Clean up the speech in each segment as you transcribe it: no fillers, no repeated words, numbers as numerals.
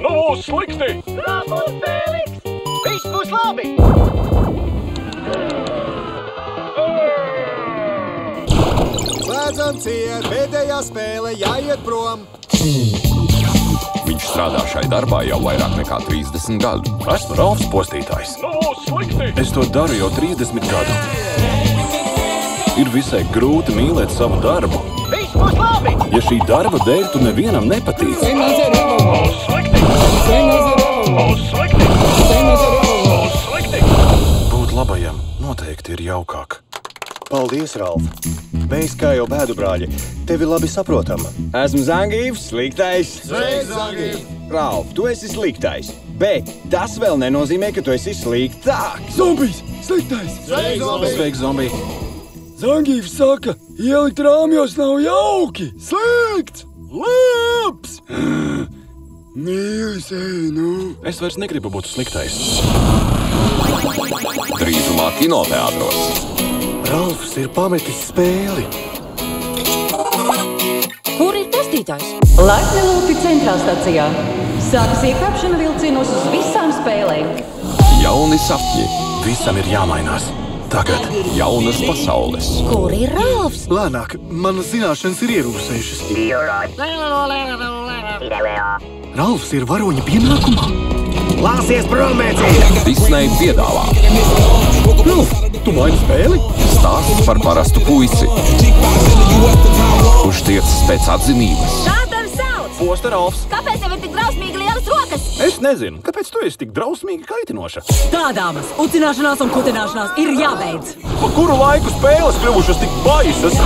Nu būs slikti! Rāpos, Fēliks! Viss būs labi! Slēdzam ciet, pēdējā spēle, jāiet prom. Viņš strādā šai darbā jau vairāk nekā 30 gadu. Esmu Ralfs Postītājs. Nu būs slikti! Es to daru jau 30 gadu. Ir visai grūti mīlēt savu darbu. Viss būs labi! Ja šī darba dēļ tu nevienam nepatīc. Būs slikti! Būs slikti! Būs slikti! Būt labajam noteikti ir jaukāk. Paldies, Ralf. Mēs, kā jau bēdu brāļi, tevi labi saprotam. Esmu Zangīvs, sliktais. Sveiks, Zangīv! Ralf, tu esi sliktais, bet tas vēl nenozīmē, ka tu esi sliktāks. Zombijs! Sliktais! Sveiks, zombij! Zangīvs saka, ielikt rāmjos nav jauki! Slikts! Labs! Mīlis, ej, nu! Es vairs negribu būt sliktais. Drīzumā kinoteātros. Ralfs ir pametis spēli. Kur ir Postītājs? Laipni lūgti centrālstacijā. Sākas iekāpšana vilcienos uz visām spēlēm. Jauni sapņi, Visam ir jāmainās. Tagad. jaunas pasaules. Kur ir Ralfs? Lēnāk, manas zināšanas ir ierūsējušas. Ralfs ir varoņa pienākumā. Lāsies prom, mēcī! Disney piedāvā Ralf, tu maini spēli? stāsts par parastu puisi, kurš tiecas pēc atzinības. Kā tevi sauc? Posta Ralfs. Kāpēc tev ir tik drausmīgi lielas rokas? Es nezinu, kāpēc tu esi tik drausmīgi kaitinoša. Tā, dāmas, ucināšanās un kutināšanās ir jābeidz. Pa kuru laiku spēles kļuvušas tik baisas?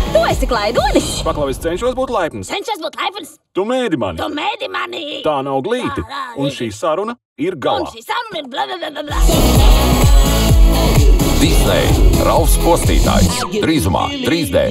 Tu esi klaidonis! Paklau, es cenšos būt laipns. Cenšos būt laipns! Tu mēdi mani. Tu mēdi mani! Tā nav glīti. Un šī saruna ir Un galā. šī saruna ir bla bla bla bla. Disney, Ralfs Postītājs. Drīzumā 3D.